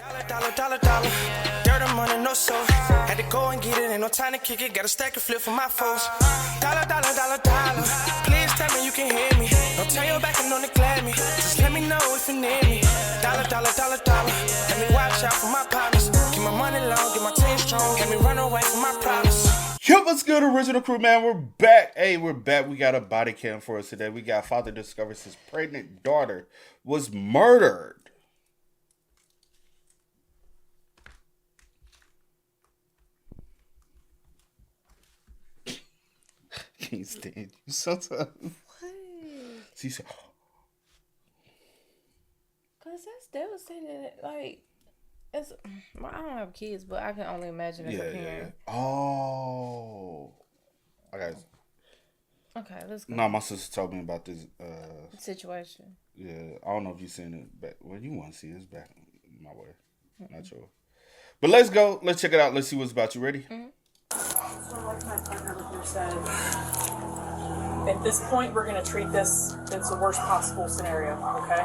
Dollar. Dirt and money, no soul. Had to go and get it, ain't no time to kick it. Got a stack and flip for my foes. Dollar. Please tell me you can hear me. Don't turn your back and don't neglect me. Just let me know if you need me. Dollar. Let me watch out for my partners. Keep my money long, get my team strong. Let me run away from my problems. Yo, what's good, original crew, man? We're back. Hey, we're back. We got a body cam for us today. We got father discovers his pregnant daughter was murdered. Can't stand you sometimes. What? She said, Cause that's devastating. Like, I don't have kids, but I can only imagine as a parent. Yeah. Oh, okay. Okay, let's go. No, my sister told me about this situation. Yeah, I don't know if you seen it back. Well, you want to see it back my way. Not sure. But let's go. Let's check it out. Let's see what's about. You ready? Mm-hmm. So like my partner with you said, at this point we're going to treat this as the worst possible scenario, okay?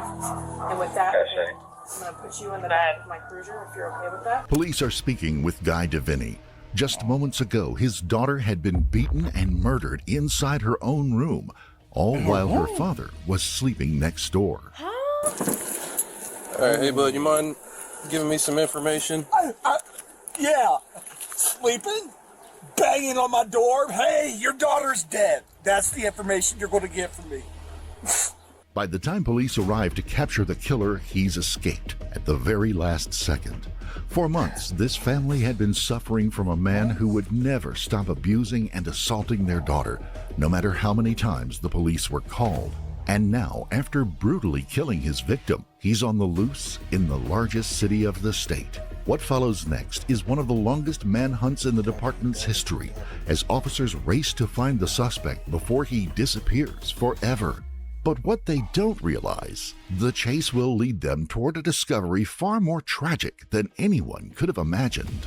And with that, I'm going to put you in the back of my cruiser if you're okay with that. Police are speaking with Guy DeVinny. Just moments ago, his daughter had been beaten and murdered inside her own room, all while her father was sleeping next door. All right, hey, bud, you mind giving me some information? Yeah. Sleeping? Banging on my door? Hey, your daughter's dead. That's the information you're going to get from me. By the time police arrived to capture the killer, he's escaped at the very last second. For months, this family had been suffering from a man who would never stop abusing and assaulting their daughter, no matter how many times the police were called. And now, after brutally killing his victim, he's on the loose in the largest city of the state. What follows next is one of the longest manhunts in the department's history, as officers race to find the suspect before he disappears forever. But what they don't realize, the chase will lead them toward a discovery far more tragic than anyone could have imagined.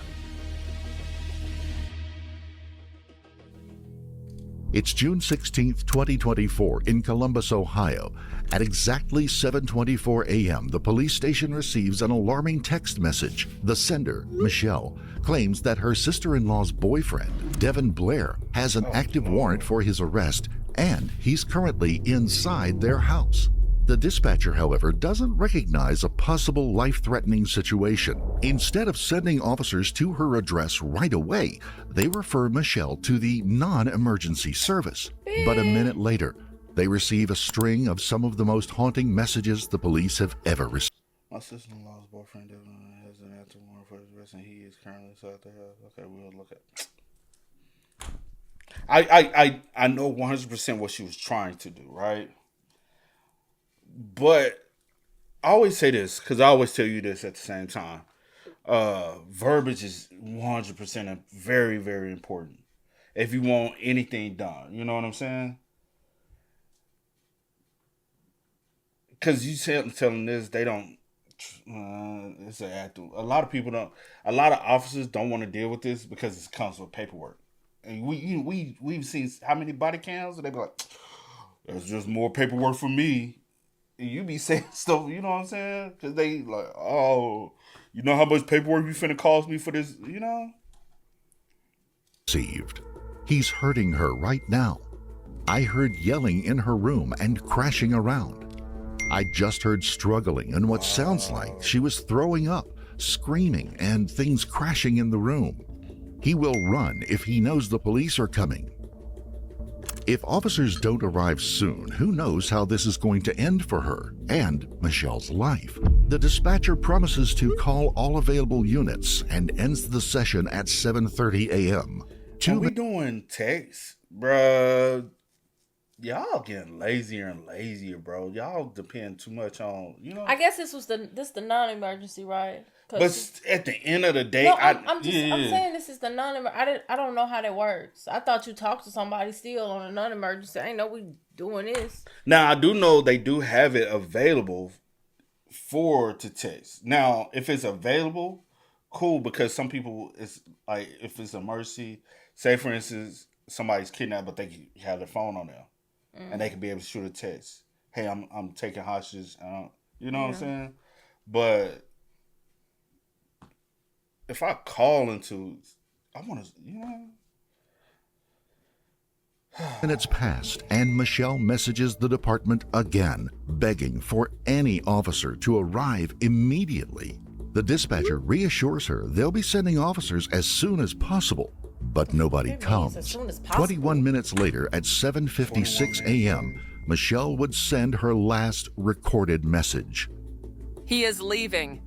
It's June 16, 2024, in Columbus, Ohio. At exactly 7:24 a.m., the police station receives an alarming text message. The sender, Michelle, claims that her sister-in-law's boyfriend, Devin Blair, has an active warrant for his arrest, and he's currently inside their house. The dispatcher, however, doesn't recognize a possible life-threatening situation. Instead of sending officers to her address right away, they refer Michelle to the non-emergency service. But a minute later, they receive a string of some of the most haunting messages the police have ever received. My sister-in-law's boyfriend has an active warrant for his arrest, and he is currently inside the house. Okay, we'll look at. I know 100% what she was trying to do, right? But I always say this, because I always tell you this at the same time. Verbiage is 100% very, very important if you want anything done. You know what I'm saying? Because you telling this, they don't. It's an act. A lot of people don't. A lot of officers don't want to deal with this because it comes with paperwork. And we've seen how many body cams, and they be like, "There's just more paperwork for me." And you be saying stuff, you know what I'm saying? Because they like, "Oh, you know how much paperwork you finna cost me for this?" You know. Received. He's hurting her right now. I heard yelling in her room and crashing around. I just heard struggling and what sounds like she was throwing up, screaming, and things crashing in the room. He will run if he knows the police are coming. If officers don't arrive soon, who knows how this is going to end for her and Michelle's life. The dispatcher promises to call all available units and ends the session at 7:30 a.m. Are we doing text, bruh? Y'all getting lazier and lazier, bro. Y'all depend too much on, you know. I guess this the non-emergency, right? But at the end of the day, no, I'm saying this is the non-emergency. I don't know how that works. I thought you talked to somebody still on a non-emergency. I ain't know we doing this. Now I do know they do have it available to text. Now if it's available, cool, because some people it's like if it's an emergency, say for instance somebody's kidnapped, but they have their phone on them, and they can be able to shoot a text. Hey, I'm taking hostages. You know what I'm saying? But if I call into, I want to, you know. Minutes passed, and Michelle messages the department again, begging for any officer to arrive immediately. The dispatcher reassures her they'll be sending officers as soon as possible, but nobody comes. As soon as possible. 21 minutes later, at 7:56 a.m., Michelle would send her last recorded message. He is leaving.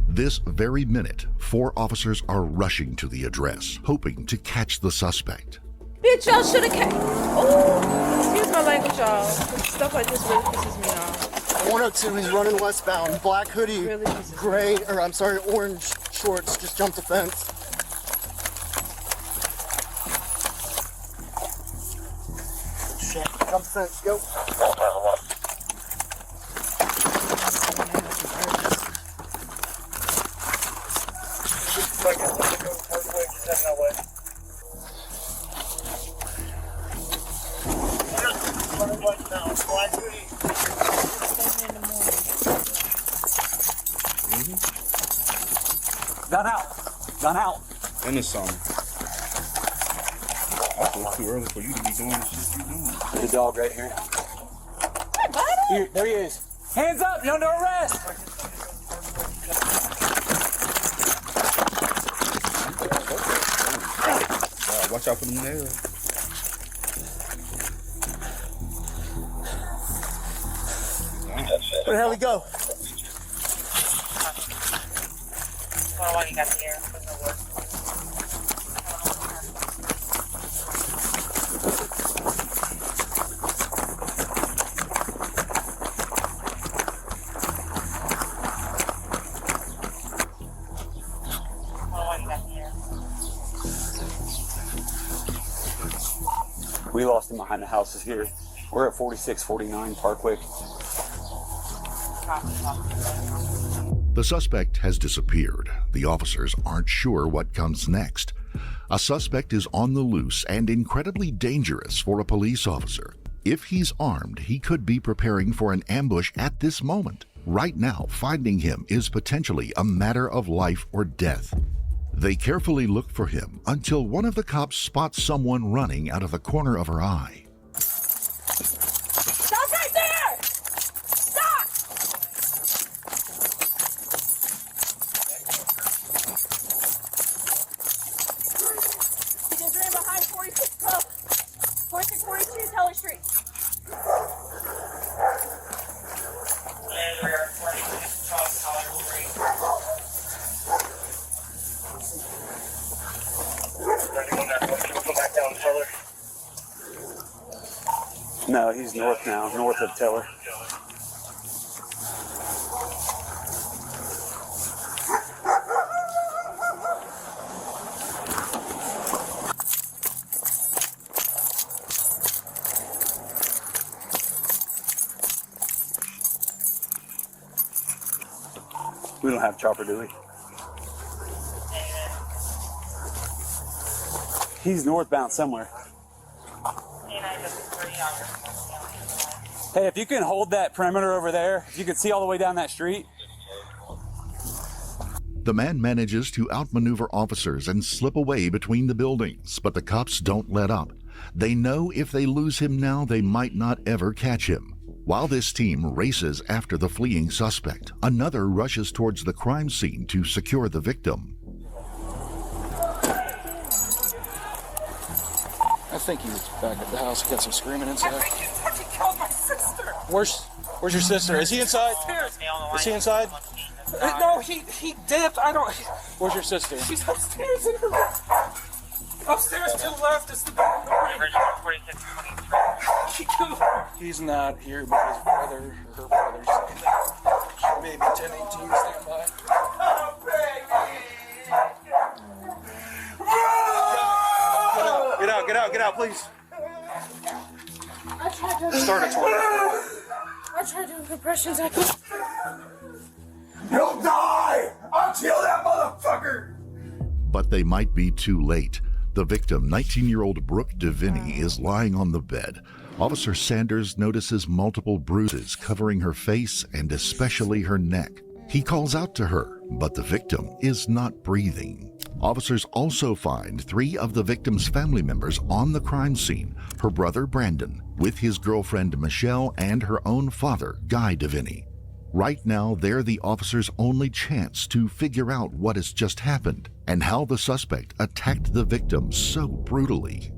This very minute, 4 officers are rushing to the address, hoping to catch the suspect. Bitch, y'all should have kept. Oh, excuse my language, y'all. Stuff like this really pisses me off. 102, he's running westbound. Black hoodie, Really pisses me gray, or I'm sorry, orange shorts. Just jumped the fence. Shit, jump the fence, go. Black hoodie. Gun out. Gun out. In the summer. I thought it's too early for you to be doing the shit you're doing. The dog right here. Here, there he is. Hands up, you're under arrest. Watch out for them nails. Where the hell he go? What you got here? We lost him behind the houses here. We're at 4649 Parkway. The suspect has disappeared. The officers aren't sure what comes next. A suspect is on the loose and incredibly dangerous for a police officer. If he's armed, he could be preparing for an ambush at this moment. Right now, finding him is potentially a matter of life or death. They carefully look for him until one of the cops spots someone running out of the corner of her eye. Stop right there! Stop! He just ran behind 4642 Teller Street. And we are 46 Teller Street. Go back down Teller. No, he's north now, north of Teller. We don't have chopper, do we? He's northbound somewhere. Hey, if you can hold that perimeter over there, if you can see all the way down that street. The man manages to outmaneuver officers and slip away between the buildings, but the cops don't let up. They know if they lose him now, they might not ever catch him. While this team races after the fleeing suspect, another rushes towards the crime scene to secure the victim. I think he's back at the house. He got some screaming inside. He killed my sister. Where's your sister? Is he inside? Is he inside? No, he dipped. I don't. Where's your sister? She's upstairs in her room. Upstairs to the left is the back door. He killed her. He's not here, but his brother or her brother's maybe 1018. Stand by. Get out, please. Start a tornado. I tried doing compressions. He'll die! I'll kill that motherfucker! But they might be too late. The victim, 19-year-old Brooke DeVinny, is lying on the bed. Officer Sanders notices multiple bruises covering her face and especially her neck. He calls out to her, but the victim is not breathing. Officers also find 3 of the victim's family members on the crime scene: her brother Brandon, with his girlfriend Michelle, and her own father, Guy DeVinny. Right now, they're the officers' only chance to figure out what has just happened and how the suspect attacked the victim so brutally.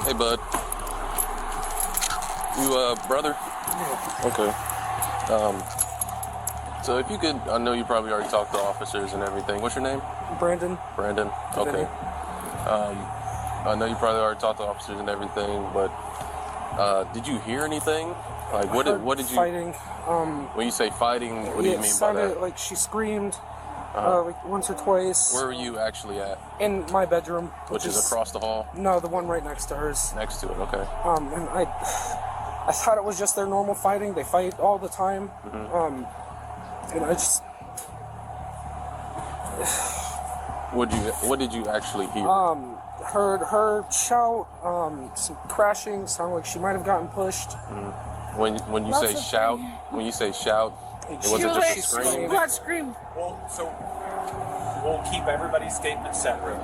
Hey, bud. You, brother? Yeah. Okay. So if you could, I know you probably already talked to officers and everything. What's your name? Brandon. Brandon? Okay. I know you probably already talked to officers and everything, but did you hear anything? Like, what did you... Fighting. When you say fighting, what do you mean by that? It sounded like she screamed like once or twice. Where were you actually at? In my bedroom. Which is across the hall? No, the one right next to hers. Next to it, okay. And I thought it was just their normal fighting. They fight all the time. Mm-hmm. And I just... What did you actually hear? Heard her shout, some crashing, sounded like she might have gotten pushed. When you say shout, it wasn't just a scream. God scream. Well, so we'll keep everybody's statement separate.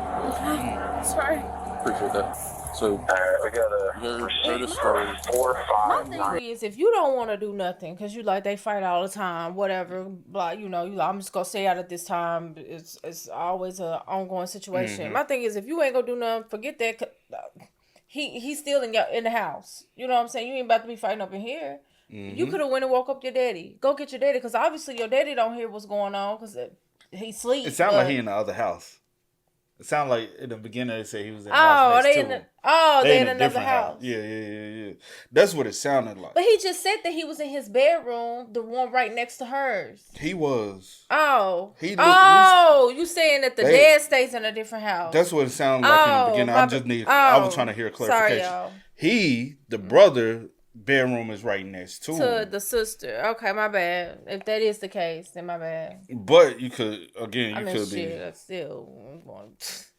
Sorry. Appreciate that. So we got heard a story. 459. Is if you don't want to do nothing because you like they fight all the time, whatever, blah, you know, you like, I'm just gonna stay out at this time. It's always an ongoing situation. Mm-hmm. My thing is, if you ain't gonna do nothing, forget that. He's still in the house. You know what I'm saying? You ain't about to be fighting up in here. Mm-hmm. You could have went and woke up your daddy. Go get your daddy, because obviously your daddy don't hear what's going on because he sleeps. It sounded like he in the other house. It sounded like in the beginning they said he was in the house next to him. They in another different house. Yeah. That's what it sounded like. But he just said that he was in his bedroom, the one right next to hers. He was. Oh. You saying that the dad stays in a different house. That's what it sounded like in the beginning. I was trying to hear clarification. Sorry, y'all. The brother, bedroom is right next to him. The sister. Okay, my bad. If that is the case, then my bad. But you could, again, I mean, could shit, be. that's still.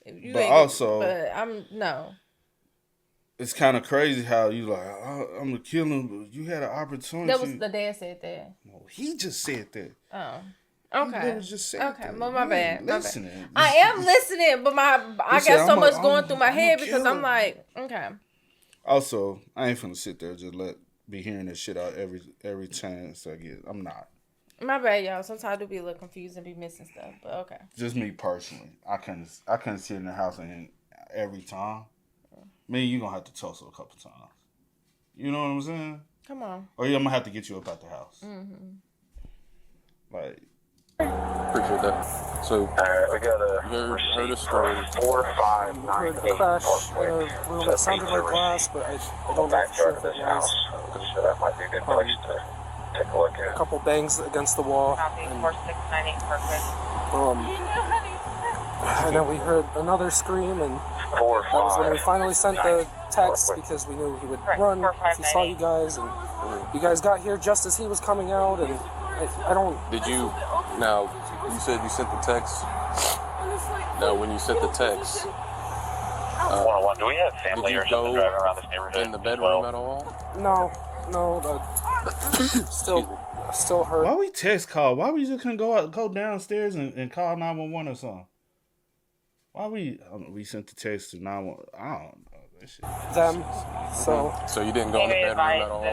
You but ain't also. But no. It's kind of crazy how you like, I'm gonna kill him. But you had an opportunity. That was the dad said that. No, he just said that. Oh. Okay. Just okay. Well, my bad. Listening. I am listening, but I got so much going through my head because I'm like, okay. Also, I ain't finna sit there just be hearing this shit out every chance I get. I'm not. My bad, y'all. Sometimes I do be a little confused and be missing stuff, but okay. Just me personally, I couldn't sit in the house and every time. Me, you gonna have to tussle a couple times. You know what I'm saying? Come on. Or I'm gonna have to get you up out the house. Mm-hmm. Like. Appreciate that. So, we got heard a story. 459. Heard a crash in a room that sounded like glass, but I don't know for sure if it was. So that might be a good place to take a look at. A couple bangs against the wall. And then we heard another scream, and that was when we finally sent the text because we knew he would run if he saw you guys, and you guys got here just as he was coming out, and I don't... Did you... Now, you said you sent the text. Now, when you sent the text... One-on-one, do we have family or something driving around this neighborhood? In the bedroom at all? No, still hurt. Why we text call? Why we just couldn't go downstairs and call 911 or something? Why we sent the text to 911? I don't know that shit. Them. So you didn't go in the bedroom at all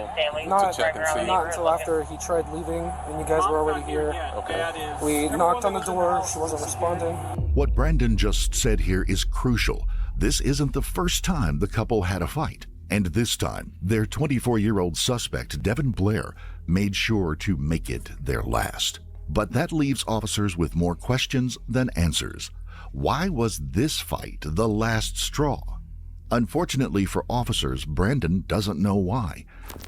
to check and see? Not until after he tried leaving and you guys were already here. Okay. We knocked on the door. She wasn't responding. What Brandon just said here is crucial. This isn't the first time the couple had a fight. And this time, their 24-year-old suspect, Devin Blair, made sure to make it their last. But that leaves officers with more questions than answers. Why was this fight the last straw? Unfortunately for officers, Brandon doesn't know why,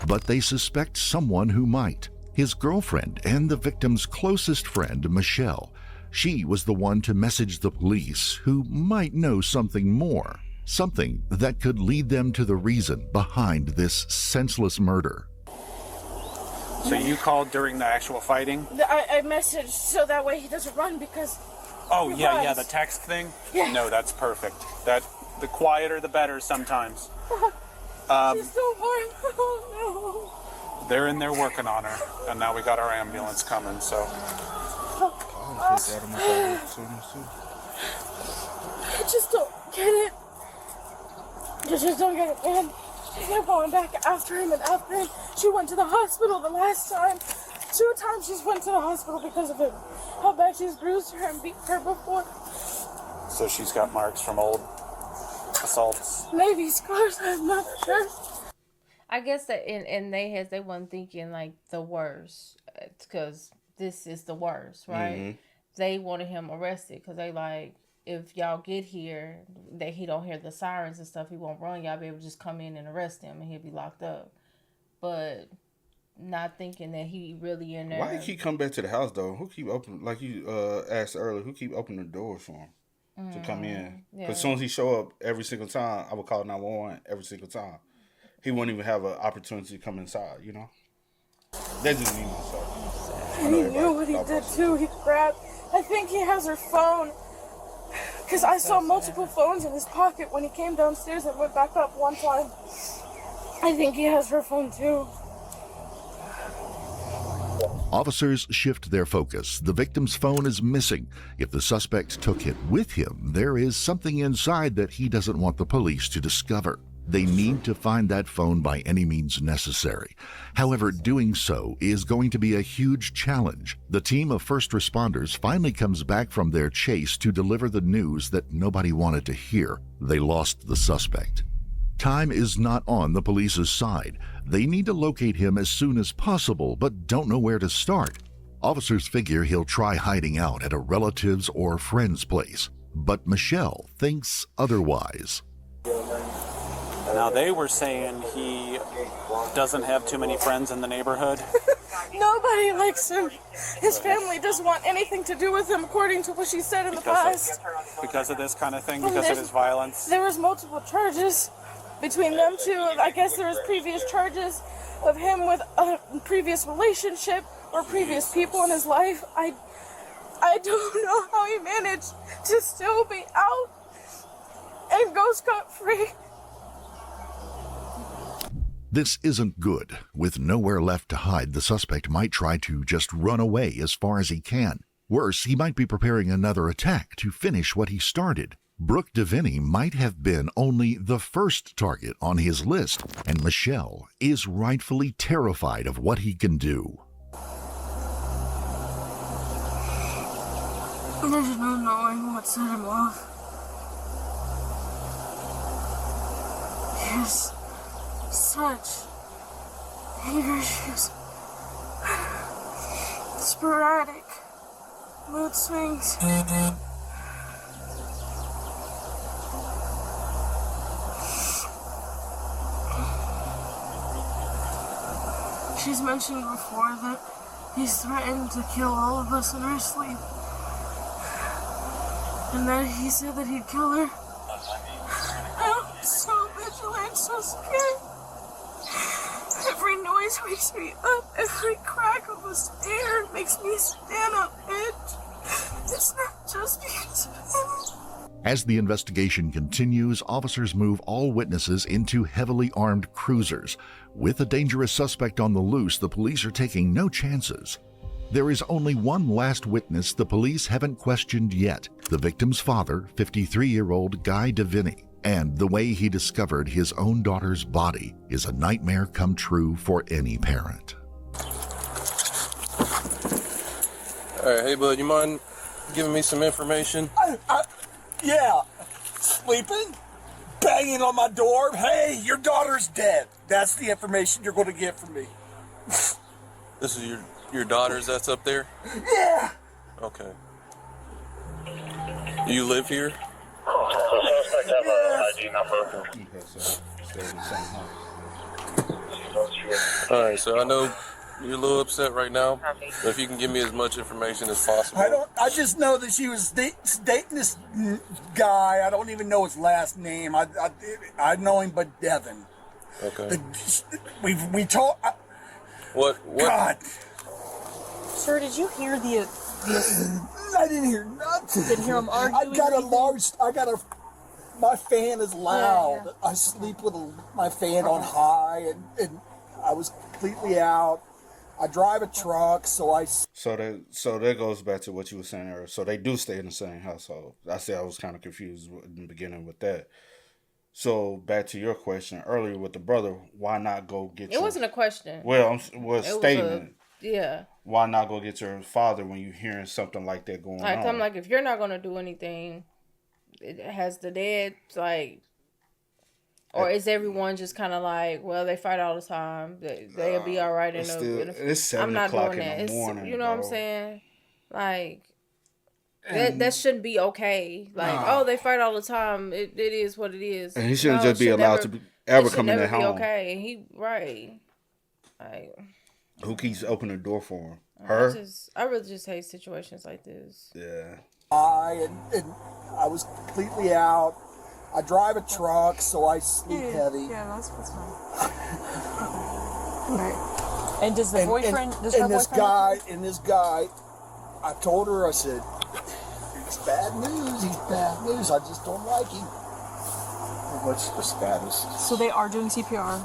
but they suspect someone who might. His girlfriend and the victim's closest friend, Michelle. She was the one to message the police, who might know something more. Something that could lead them to the reason behind this senseless murder. So you called during the actual fighting? I messaged so that way he doesn't run because... Oh, yeah, the text thing? Yeah. No, that's perfect. The quieter the better sometimes. She's so hard. Oh, They're in there working on her, and now we got our ambulance coming, so. I just don't get it. I just don't get it, man. She kept going back after him and after him. She went to the hospital the last time. 2 times she's went to the hospital because of him. How bad she's bruised her and beat her before. So she's got marks from old assaults. Maybe scars, I'm not sure. I guess that in their heads they weren't thinking like the worst, because this is the worst, right? Mm-hmm. They wanted him arrested because they like, if y'all get here, that he don't hear the sirens and stuff, he won't run. Y'all be able to just come in and arrest him and he'll be locked up. But not thinking that he really in there. Why he keep coming back to the house though? Who keep open, like you asked earlier? Who keep opening the doors for him to come in? Because as soon as he show up, every single time I would call 911 every single time. He wouldn't even have an opportunity to come inside. You know, that's just me myself. He knew what he did too. He grabbed. I think he has her phone. Because I saw multiple phones in his pocket when he came downstairs and went back up one time. I think he has her phone too. Officers shift their focus. The victim's phone is missing. If the suspect took it with him, there is something inside that he doesn't want the police to discover. They need to find that phone by any means necessary. However, doing so is going to be a huge challenge. The team of first responders finally comes back from their chase to deliver the news that nobody wanted to hear. They lost the suspect. Time is not on the police's side. They need to locate him as soon as possible, but don't know where to start. Officers figure he'll try hiding out at a relative's or friend's place. But Michelle thinks otherwise. Now, they were saying he doesn't have too many friends in the neighborhood. Nobody likes him. His family doesn't want anything to do with him, according to what she said in the past. Because of this kind of thing, because of his violence. There was multiple charges between them two. I guess there was previous charges of him with a previous relationship or previous people in his life. I don't know how he managed to still be out and go scot-free. This isn't good. With nowhere left to hide, the suspect might try to just run away as far as he can. Worse, he might be preparing another attack to finish what he started. Brooke DeVinny might have been only the first target on his list, and Michelle is rightfully terrified of what he can do. There's no knowing what set him off. Yes. Such anger issues, sporadic mood swings. She's mentioned before that he's threatened to kill all of us in our sleep, and that he said that he'd kill her. I'm so vigilant, so scared. Every noise wakes me up. Every crack of the stair makes me stand up edge. It's not just because of him. As the investigation continues, officers move all witnesses into heavily armed cruisers. With a dangerous suspect on the loose, the police are taking no chances. There is only one last witness the police haven't questioned yet: the victim's father, 53-year-old Guy DeVinny. And the way he discovered his own daughter's body is a nightmare come true for any parent. All right, hey, bud, you mind giving me some information? Yeah. Sleeping? Banging on my door? Hey, your daughter's dead. That's the information you're going to get from me. This is your daughter's that's up there? Yeah. Okay. Do you live here? Suspect have an ID number. All right, so I know you're a little upset right now, but if you can give me as much information as possible. I just know that she was dating this guy. I don't even know his last name. I know him, but Devin. Okay. We talked. What? God. Sir, did you hear the I didn't hear nothing. Didn't hear him arguing? My fan is loud. Yeah. I sleep with my fan on high, and I was completely out. I drive a truck, so that goes back to what you were saying earlier. So they do stay in the same household. I said I was kind of confused in the beginning with that. So back to your question earlier with the brother, why not go get? It wasn't a question. Well, was a statement. Yeah. Why not go get your father when you're hearing something like that going on? I'm like, if you're not gonna do anything, it has the dad like, or is everyone just kind of like, well, they fight all the time, they'll be all right. It's 7 o'clock in the morning. You know what I'm saying? Like. That shouldn't be okay. Like, oh, they fight all the time. It is what it is. And he shouldn't just be allowed to ever come in the home. Okay, he right. Like, who keeps opening the door for him? Her. I really just hate situations like this. Yeah. I was completely out. I drive a truck, so I sleep heavy. Yeah, that's fine. Right. And does the boyfriend? This guy, I told her, I said, it's bad news. He's bad news. I just don't like him. What's the status? So they are doing CPR.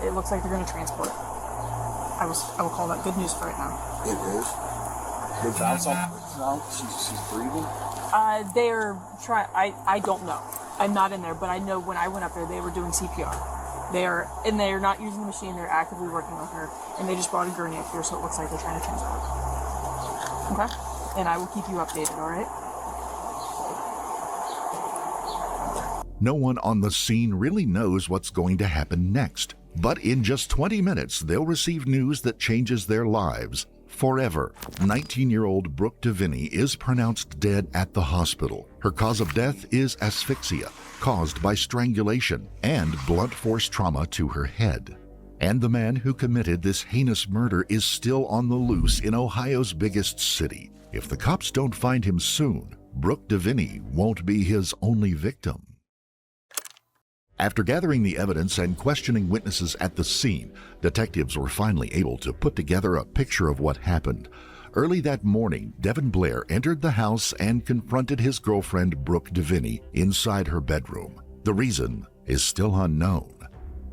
It looks like they're going to transport it. I will call that good news for right now. It is. She's breathing. They're trying. I don't know. I'm not in there, but I know when I went up there, they were doing CPR. They're not using the machine. They're actively working with her, and they just brought a gurney up here, so it looks like they're trying to transport. Okay, and I will keep you updated. All right. No one on the scene really knows what's going to happen next. But in just 20 minutes, they'll receive news that changes their lives forever. 19-year-old Brooke DeVinny is pronounced dead at the hospital. Her cause of death is asphyxia, caused by strangulation and blunt force trauma to her head. And the man who committed this heinous murder is still on the loose in Ohio's biggest city. If the cops don't find him soon, Brooke DeVinny won't be his only victim. After gathering the evidence and questioning witnesses at the scene, detectives were finally able to put together a picture of what happened. Early that morning, Devin Blair entered the house and confronted his girlfriend, Brooke DeVinny, inside her bedroom. The reason is still unknown.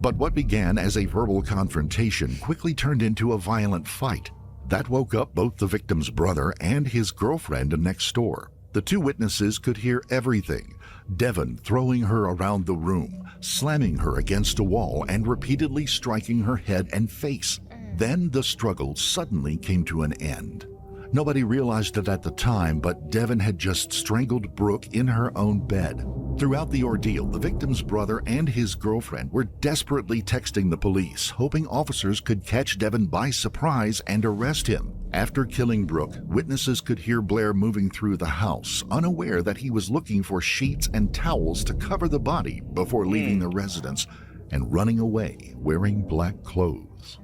But what began as a verbal confrontation quickly turned into a violent fight. That woke up both the victim's brother and his girlfriend next door. The two witnesses could hear everything. Devin throwing her around the room, slamming her against a wall, and repeatedly striking her head and face. Then the struggle suddenly came to an end. Nobody realized it at the time, but Devin had just strangled Brooke in her own bed. Throughout the ordeal, the victim's brother and his girlfriend were desperately texting the police, hoping officers could catch Devin by surprise and arrest him. After killing Brooke, witnesses could hear Blair moving through the house, unaware that he was looking for sheets and towels to cover the body before leaving the residence and running away wearing black clothes.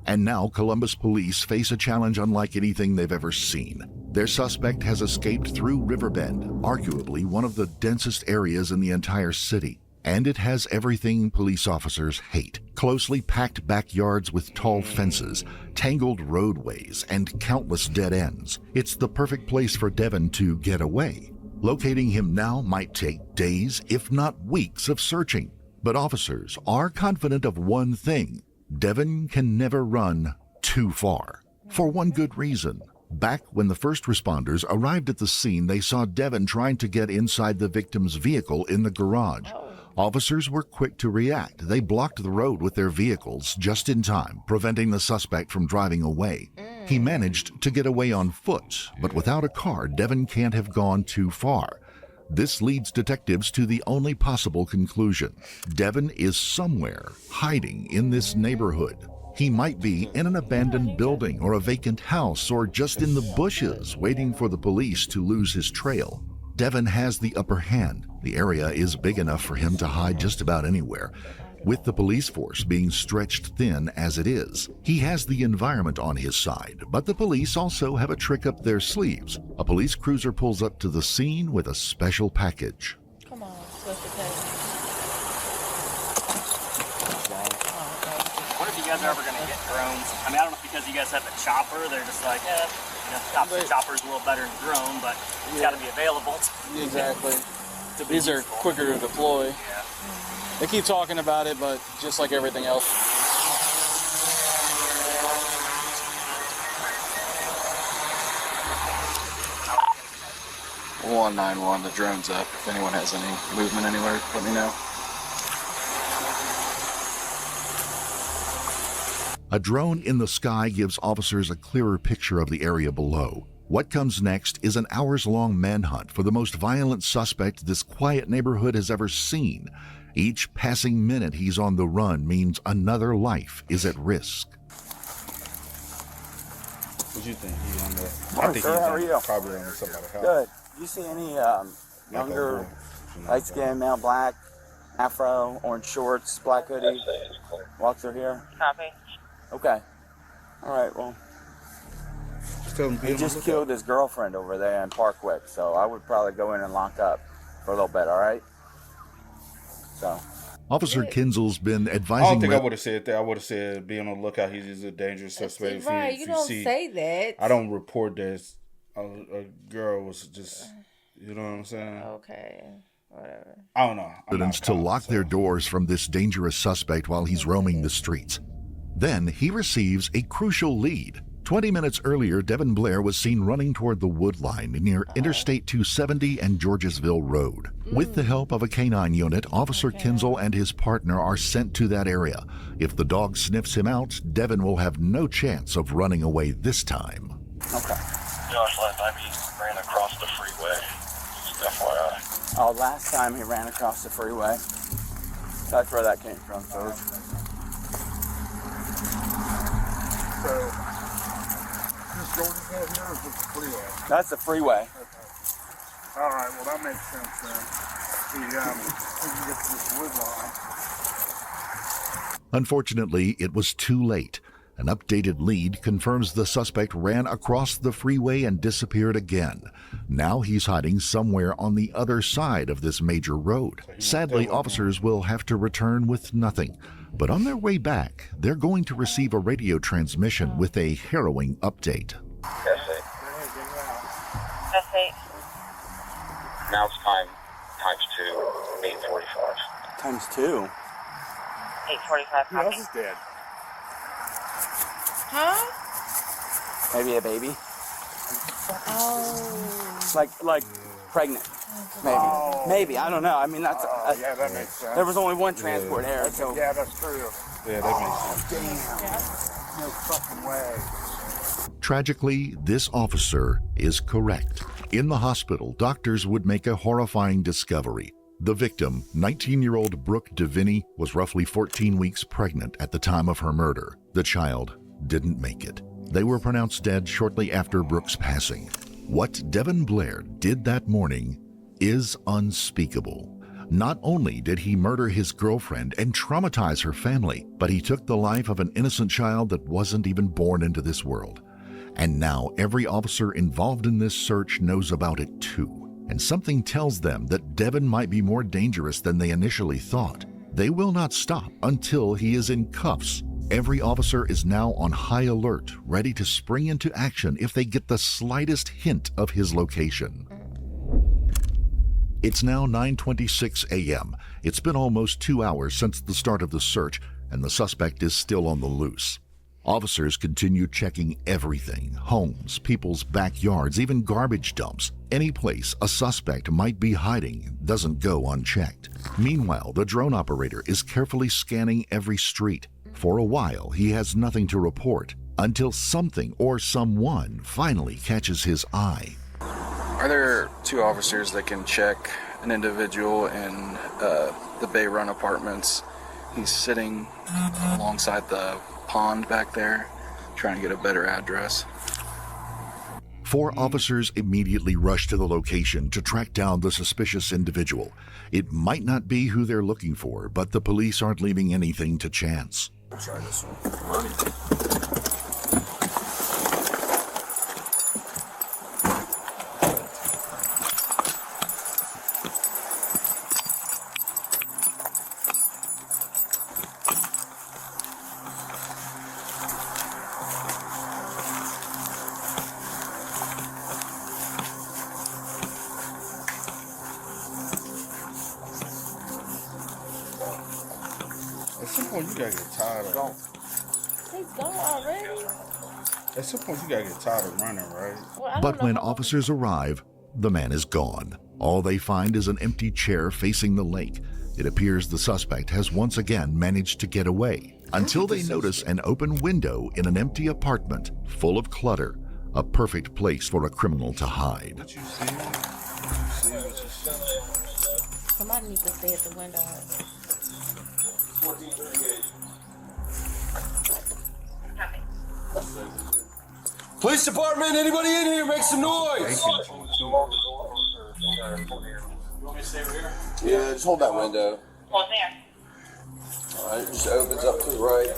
And now Columbus police face a challenge unlike anything they've ever seen. Their suspect has escaped through Riverbend, arguably one of the densest areas in the entire city. And it has everything police officers hate. Closely packed backyards with tall fences, tangled roadways, and countless dead ends. It's the perfect place for Devin to get away. Locating him now might take days, if not weeks, of searching. But officers are confident of one thing. Devin can never run too far. For one good reason. Back when the first responders arrived at the scene, they saw Devin trying to get inside the victim's vehicle in the garage. Officers were quick to react. They blocked the road with their vehicles just in time, preventing the suspect from driving away. He managed to get away on foot, but without a car, Devin can't have gone too far. This leads detectives to the only possible conclusion. Devin is somewhere hiding in this neighborhood. He might be in an abandoned building or a vacant house or just in the bushes waiting for the police to lose his trail. Devin has the upper hand. The area is big enough for him to hide just about anywhere. With the police force being stretched thin as it is, he has the environment on his side, but the police also have a trick up their sleeves. A police cruiser pulls up to the scene with a special package. Come on, what's the package? What if you guys are ever going to get drones? I mean, I don't know if because you guys have a chopper, they're just like, chopper's a little better than drone, but it's got to be available. Exactly. These are quicker to deploy. Yeah. They keep talking about it, but just like everything else. 191. The drone's up. If anyone has any movement anywhere, let me know. A drone in the sky gives officers a clearer picture of the area below. What comes next is an hours-long manhunt for the most violent suspect this quiet neighborhood has ever seen. Each passing minute he's on the run means another life is at risk. What do you think? He's on the. Morning, I think sir. he's How are you? Probably on somebody's house. Good. You see any younger, light skinned male, black, afro, orange shorts, black hoodie, walk through here? Copy. Okay. All right, well. He just killed his girlfriend over there in Parkwick, so I would probably go in and lock up for a little bit, all right? So. Officer Kinzel's been I advising... don't think I would have said that. I would have said, be on the lookout. He's a dangerous suspect. Right, you don't say that. I don't report that a girl was just, you know what I'm saying? Okay, whatever. I don't know. Evidence to lock their doors from this dangerous suspect while he's roaming the streets. Then he receives a crucial lead. 20 minutes earlier, Devin Blair was seen running toward the wood line near Interstate 270 and Georgesville Road. With the help of a canine unit, Officer Kinzel and his partner are sent to that area. If the dog sniffs him out, Devin will have no chance of running away this time. Okay. Josh, last time he ran across the freeway. Just FYI. Oh, last time he ran across the freeway. That's where that came from, folks. So, is Georgesville here or is it the freeway? That's the freeway. Okay. All right, well, that makes sense then. We can get to this wood line. Unfortunately, it was too late. An updated lead confirms the suspect ran across the freeway and disappeared again. Now he's hiding somewhere on the other side of this major road. Sadly, officers will have to return with nothing. But on their way back, they're going to receive a radio transmission with a harrowing update. S8. S8. Now it's times 2, 8:45. Times 2? 8:45. Who else is dead? Huh? Maybe a baby? Oh. Like pregnant. Maybe. Oh. Maybe. I don't know. I mean, that's... yeah, that makes sense. There was only one transport here, so... Yeah, that's true. Yeah, that makes sense. Damn. No fucking way. Tragically, this officer is correct. In the hospital, doctors would make a horrifying discovery. The victim, 19-year-old Brooke DeVinny, was roughly 14 weeks pregnant at the time of her murder. The child didn't make it. They were pronounced dead shortly after Brooke's passing. What Devin Blair did that morning is unspeakable. Not only did he murder his girlfriend and traumatize her family, but he took the life of an innocent child that wasn't even born into this world. And now every officer involved in this search knows about it too. And something tells them that Devin might be more dangerous than they initially thought. They will not stop until he is in cuffs. Every officer is now on high alert, ready to spring into action if they get the slightest hint of his location. It's now 9:26 a.m. It's been almost 2 hours since the start of the search, and the suspect is still on the loose. Officers continue checking everything: homes, people's backyards, even garbage dumps. Any place a suspect might be hiding doesn't go unchecked. Meanwhile, the drone operator is carefully scanning every street. For a while, he has nothing to report until something or someone finally catches his eye. Are there two officers that can check an individual in the Bay Run Apartments? He's sitting alongside the pond back there, trying to get a better address. 4 officers immediately rush to the location to track down the suspicious individual. It might not be who they're looking for, but the police aren't leaving anything to chance. Try this one. At some point, you gotta get tired of. He's gone already. At some point, you gotta get tired of running, right? But when officers arrive, The man is gone. All they find is an empty chair facing the lake. It appears the suspect has once again managed to get away until they notice an open window in an empty apartment full of clutter, a perfect place for a criminal to hide. Somebody needs to stay at the window. Police department, anybody in here? Make some noise! Yeah, just hold that window. Hold there. Alright, just opens up to the right.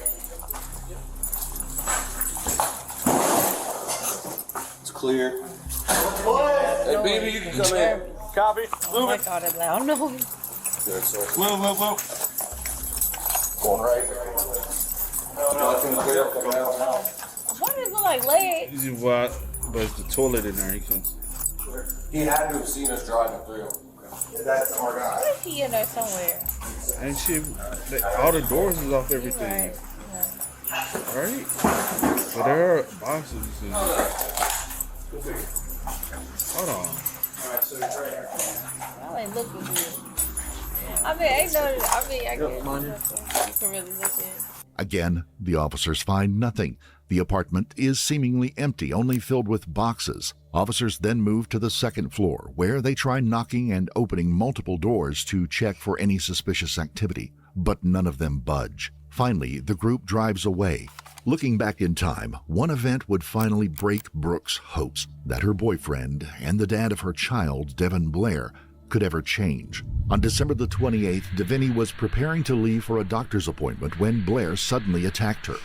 It's clear. Hey, baby, you can come in. Copy. Oh my God, it's loud. No. Good, sir. Whoa. Going right. Nothing clear. Coming out now. Why does it look like legs? Easy what? But it's the toilet in there. He had to have seen us driving through. That's our guy. What is he in there somewhere? And shit, all the doors is off everything. Right? But there are boxes in there. Hold on. Y'all ain't looking good. I mean, I guess you can really look at. Again, the officers find nothing. The apartment is seemingly empty, only filled with boxes. Officers then move to the second floor, where they try knocking and opening multiple doors to check for any suspicious activity, but none of them budge. Finally, the group drives away. Looking back in time, one event would finally break Brooke's hopes that her boyfriend and the dad of her child, Devin Blair, could ever change. On December the 28th, Deviney was preparing to leave for a doctor's appointment when Blair suddenly attacked her.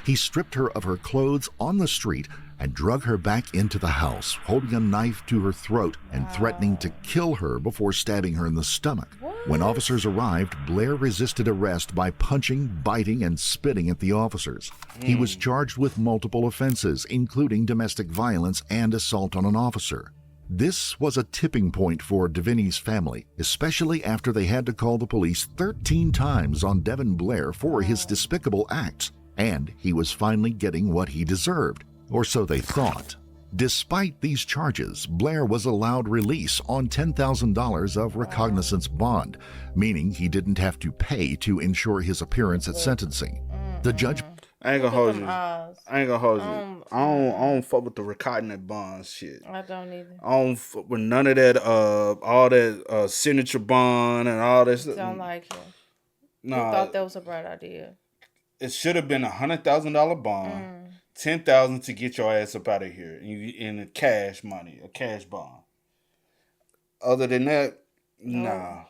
He stripped her of her clothes on the street and drug her back into the house, holding a knife to her throat and threatening to kill her before stabbing her in the stomach. When officers arrived, Blair resisted arrest by punching, biting, and spitting at the officers. He was charged with multiple offenses, including domestic violence and assault on an officer. This was a tipping point for Deviney's family, especially after they had to call the police 13 times on Devin Blair for his despicable acts. And he was finally getting what he deserved, or so they thought. Despite these charges, Blair was allowed release on $10,000 of recognizance bond, meaning he didn't have to pay to ensure his appearance at sentencing. The judge... I ain't gonna hold you. I don't fuck with the recognizant bond shit. I don't either. I don't fuck with none of that, all that signature bond and all this. Don't like him. Nah. Who thought that was a bright idea? It should have been $100,000 bond, $10,000 to get your ass up out of here, in cash money, a cash bond. Other than that, nah.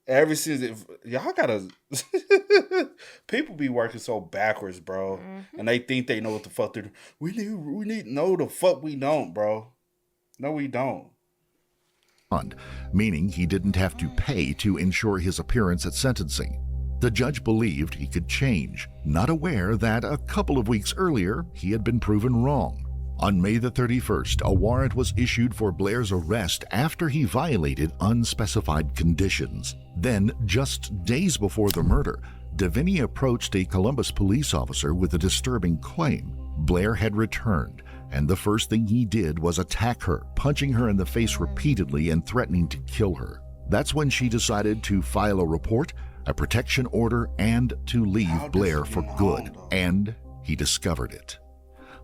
Ever since y'all gotta, people be working so backwards, bro, and they think they know what the fuck they're. We need no the fuck we don't, bro. No, we don't. Meaning he didn't have to pay to ensure his appearance at sentencing. The judge believed he could change, not aware that a couple of weeks earlier he had been proven wrong. On May the 31st, a warrant was issued for Blair's arrest after he violated unspecified conditions. Then, just days before the murder, Deviney approached a Columbus police officer with a disturbing claim. Blair had returned, and the first thing he did was attack her, punching her in the face repeatedly and threatening to kill her. That's when she decided to file a report, a protection order, and to leave Blair for good. And he discovered it.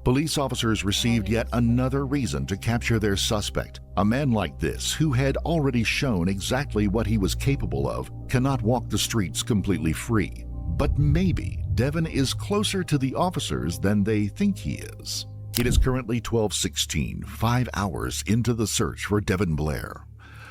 Police officers received yet another reason to capture their suspect. A man like this, who had already shown exactly what he was capable of, cannot walk the streets completely free. But maybe Devin is closer to the officers than they think he is. It is currently 12:16, 5 hours into the search for Devin Blair.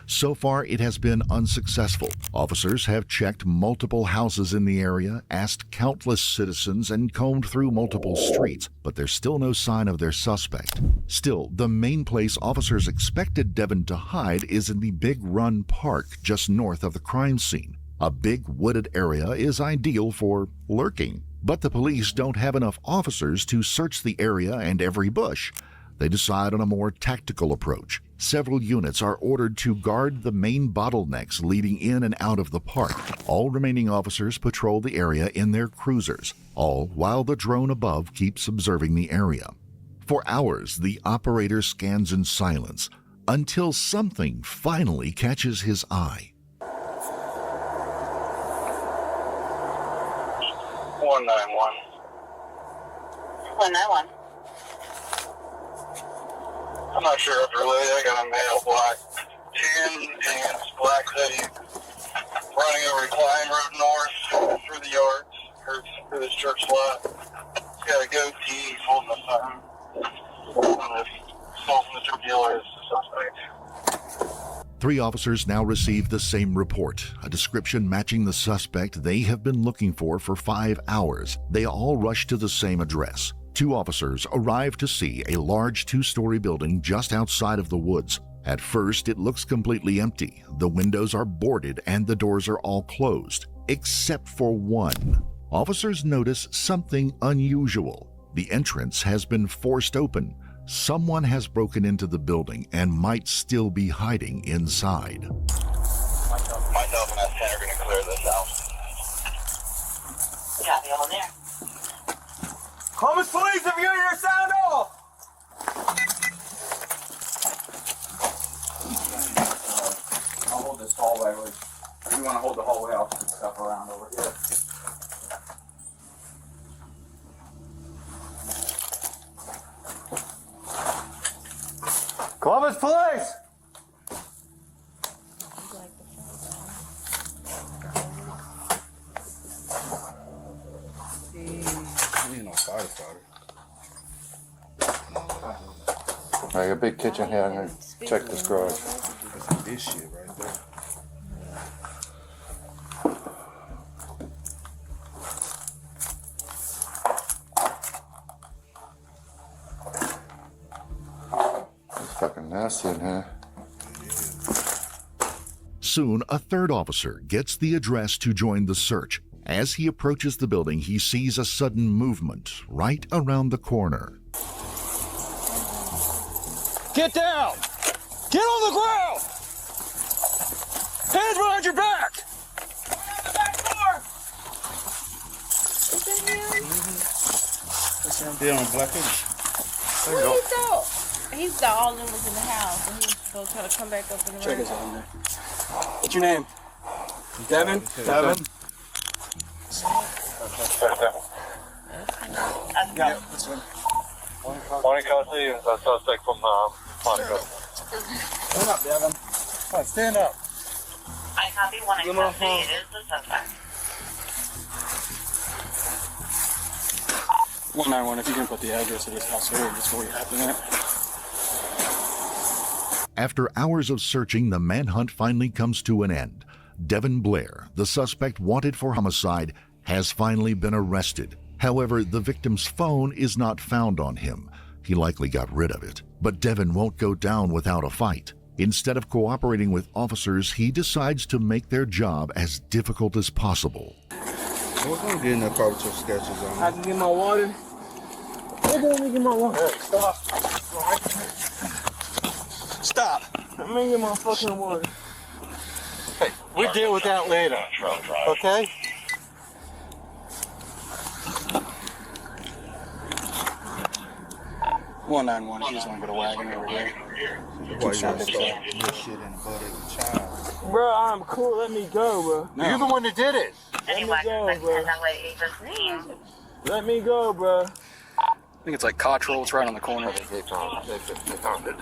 So far, it has been unsuccessful. Officers have checked multiple houses in the area, asked countless citizens, and combed through multiple streets, but there's still no sign of their suspect. Still, the main place officers expected Devin to hide is in the Big Run Park, just north of the crime scene. A big wooded area is ideal for lurking, but the police don't have enough officers to search the area and every bush. They decide on a more tactical approach. Several units are ordered to guard the main bottlenecks leading in and out of the park. All remaining officers patrol the area in their cruisers, all while the drone above keeps observing the area. For hours, the operator scans in silence. until something finally catches his eye. 191. 191. I'm not sure if they're lady. I got a male, black tan pants, black hoodie, running over Klein Road North through the yards, or through this church lot. He's got a goatee, he's holding a phone. One of the sole Mr. Dealer is the suspect. 3 officers now receive the same report, a description matching the suspect they have been looking for 5 hours. They all rush to the same address. 2 officers arrive to see a large 2-story building just outside of the woods. At first, it looks completely empty. The windows are boarded and the doors are all closed, except for one. Officers notice something unusual. The entrance has been forced open. Someone has broken into the building and might still be hiding inside. Myself and S10 are going to clear this out. Got the one there. Columbus Police, if you're your sound off! I'll hold this hallway. You want to hold the hallway, I'll put stuff around over here. Columbus Police! Ain't no firefighter. All right, a big kitchen here. I'm gonna check this garage. That's this shit right there. It's fucking nasty in here. Soon, a 3rd officer gets the address to join the search. As he approaches the building, he sees a sudden movement right around the corner. Get down! Get on the ground! Hands behind your back! The back door! Yeah, on black hoodie. What he thought? He thought all of them was in the house, and he was gonna try to come back up in the Check room. us out in there. What's your name? Devin? Devin? Yeah, this one. Monica, I see a suspect from Monica. Stand up, Devin. Come on, stand up. I copy one and copy. It is the suspect. 191, if you can put the address of this house here, just where you happen at. After hours of searching, the manhunt finally comes to an end. Devin Blair, the suspect wanted for homicide, has finally been arrested. However, the victim's phone is not found on him. He likely got rid of it. But Devin won't go down without a fight. Instead of cooperating with officers, he decides to make their job as difficult as possible. We're going to get in the car with your sketches on. I can get my water. Let me get my water. Hey, stop. Stop. Let me get my fucking water. Hey, we'll deal with that later. Okay? $191, you just want to get a wagon over here. Boy, you gotta start getting this shit in the butt as a child. Bro, I'm cool. Let me go, bro. No. You're the one that did it. Let me go, bro. Let me go, bro. I think it's like Cottrell, it's right on the corner. They found it.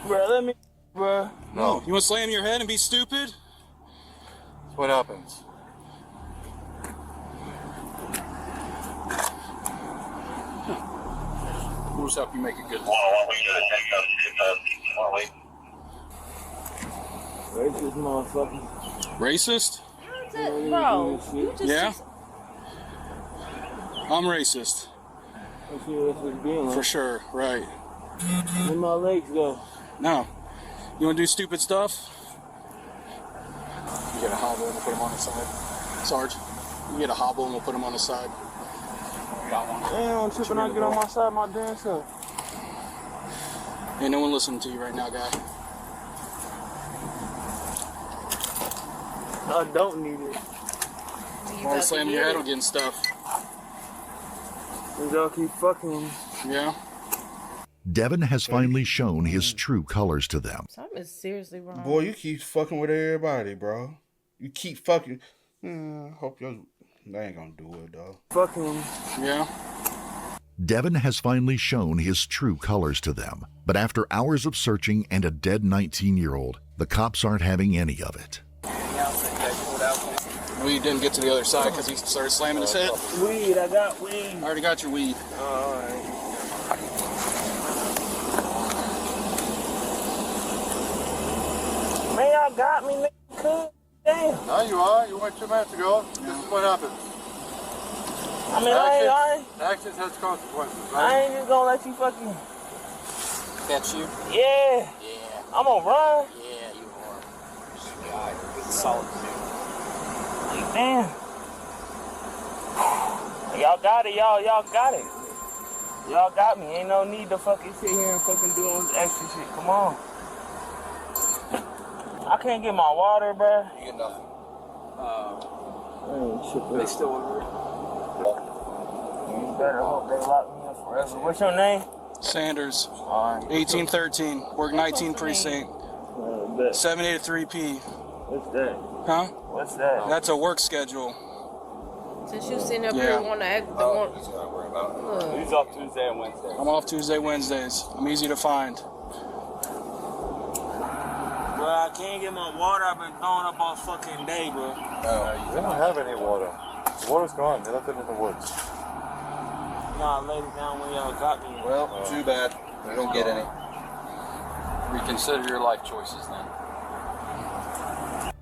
Bro, let me, bro. No. You want to slam your head and be stupid? That's what happens. We'll just help you make it good. Racist motherfucker. Racist? Bro, you just... Yeah? I'm racist. Let's see what it's being like. For sure, right. Where my legs go? No. You want to do stupid stuff? You get a hobble and we'll put him on his side. Sarge, you get a hobble and we'll put him on his side. Got one. Damn, I'm tripping out, get on my side, my damn self. Ain't no one listening to you right now, guy. I don't need it. Always slamming your head on getting stuff. And y'all keep fucking with me. Yeah? Devin has finally shown his true colors to them. Something is seriously wrong. Boy, you keep fucking with everybody, bro. You keep fucking. Hope they ain't gonna do it, though. Fucking. Yeah. Devin has finally shown his true colors to them. But after hours of searching and a dead 19-year-old, the cops aren't having any of it. We didn't get to the other side because he started slamming his head. Weed, I got weed. I already got your weed. Alright. Man, y'all got me, nigga. Damn. Now you are. You went 2 minutes ago. This is what happened. I mean, I Actions has consequences, I right? ain't just gonna let you fucking Catch you? Yeah. I'm gonna run. Yeah, you are. Solid. Like, damn. Y'all got it, y'all got it. Y'all got me. Ain't no need to fucking sit here and fucking do all this extra shit. Come on. I can't get my water, bro. You get nothing. They still over here. You better hope they lock me up forever. What's your name? Sanders. 1813. Work 19 precinct. 783P. What's that? Huh? What's that? That's a work schedule. Since you sitting up here want to act, He's off Tuesday and Wednesday. I'm off Tuesday, Wednesdays. I'm easy to find. Bro, I can't get my water. I've been throwing up all fucking day, bro. You don't have any water. The water's gone. They left it in the woods. Y'all laid it down when y'all got me. Well, too bad. We don't get any. Reconsider your life choices then.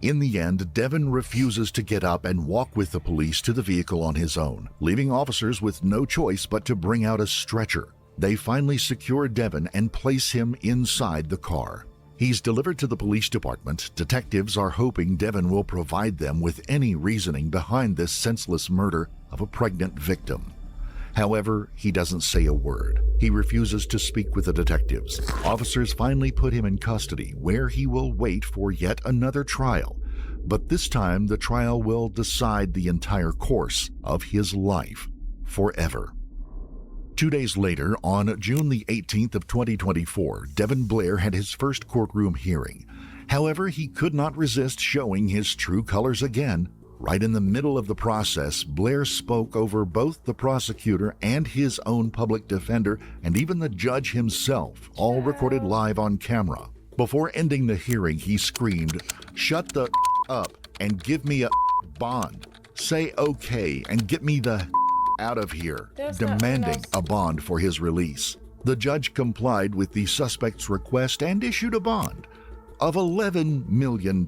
In the end, Devin refuses to get up and walk with the police to the vehicle on his own, leaving officers with no choice but to bring out a stretcher. They finally secure Devin and place him inside the car. He's delivered to the police department. Detectives are hoping Devin will provide them with any reasoning behind this senseless murder of a pregnant victim. However, he doesn't say a word. He refuses to speak with the detectives. Officers finally put him in custody, where he will wait for yet another trial. But this time, the trial will decide the entire course of his life forever. 2 days later, on June the 18th of 2024, Devin Blair had his first courtroom hearing. However, he could not resist showing his true colors again. Right in the middle of the process, Blair spoke over both the prosecutor and his own public defender, and even the judge himself, all recorded live on camera. Before ending the hearing, he screamed, "Shut the up and give me a bond. Say okay and get me the out of here," demanding a bond for his release. The judge complied with the suspect's request and issued a bond of $11 million,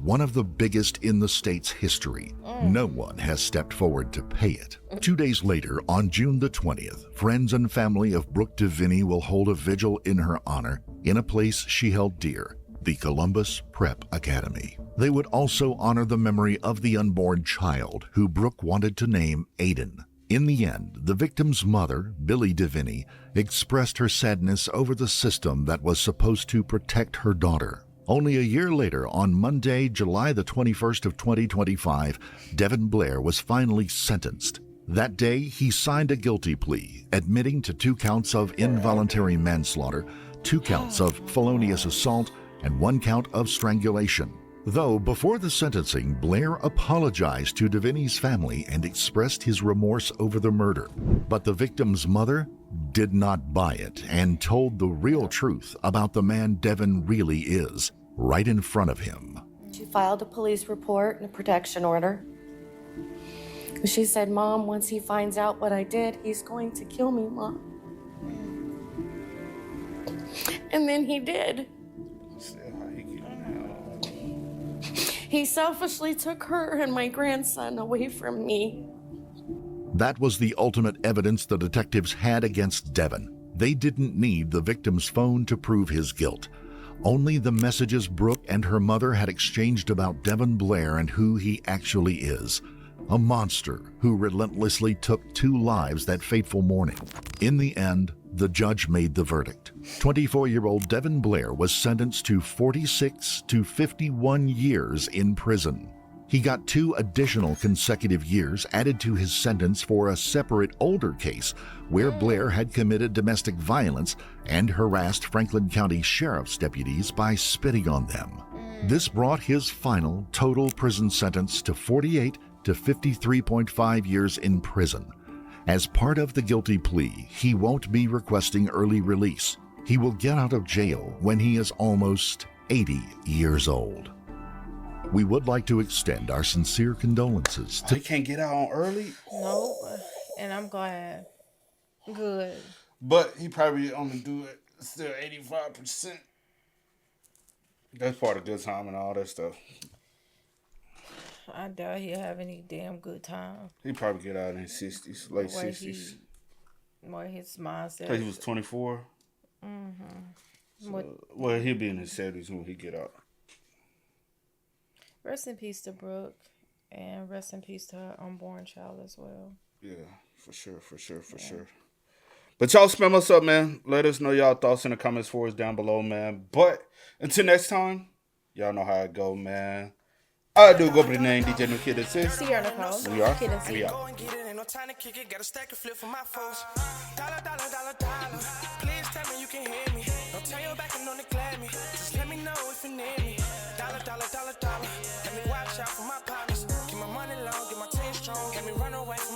one of the biggest in the state's history. No one has stepped forward to pay it. 2 days later, on June the 20th, friends and family of Brooke DeVinny will hold a vigil in her honor in a place she held dear, the Columbus Prep Academy. They would also honor the memory of the unborn child who Brooke wanted to name Aiden. In the end, the victim's mother, Billy DeVinny, expressed her sadness over the system that was supposed to protect her daughter. Only a year later, on Monday, July the 21st of 2025, Devin Blair was finally sentenced. That day, he signed a guilty plea, admitting to 2 counts of involuntary manslaughter, 2 counts of felonious assault, and 1 count of strangulation. Though before the sentencing, Blair apologized to DeVinny's family and expressed his remorse over the murder. But the victim's mother did not buy it and told the real truth about the man Devin really is, right in front of him. She filed a police report and a protection order. She said, "Mom, once he finds out what I did, he's going to kill me, Mom." And then he did. He selfishly took her and my grandson away from me. That was the ultimate evidence the detectives had against Devin. They didn't need the victim's phone to prove his guilt. Only the messages Brooke and her mother had exchanged about Devin Blair and who he actually is. A monster who relentlessly took 2 lives that fateful morning. In the end, the judge made the verdict. 24-year-old Devin Blair was sentenced to 46 to 51 years in prison. He got 2 additional consecutive years added to his sentence for a separate older case where Blair had committed domestic violence and harassed Franklin County Sheriff's deputies by spitting on them. This brought his final total prison sentence to 48 to 53.5 years in prison. As part of the guilty plea, he won't be requesting early release. He will get out of jail when he is almost 80 years old. We would like to extend our sincere condolences to... He can't get out on early? Nope. And I'm glad. Good. But he probably only do it still 85%. That's part of good time and all that stuff. I doubt he'll have any damn good time. He probably get out in his 60s, late 60s. Where his mindset. Because he was 24? Mm-hmm. Well, he'll be in his 70s when he get out. Rest in peace to Brooke. And rest in peace to her unborn child as well. Yeah, for sure. But y'all spam us up, man. Let us know y'all thoughts in the comments for us down below, man. But until next time, y'all know how it go, man. I do go by the name DJ No Kid and Sis. We are. We are. No time to kick it, got a stack of flip for my foes. Dollar. Please tell me you can hear me. Don't turn your back and don't neglect me. Just let me know if you need me. Dollar. Let me watch out for my partners. Get my money long, get my team strong. Get me run away from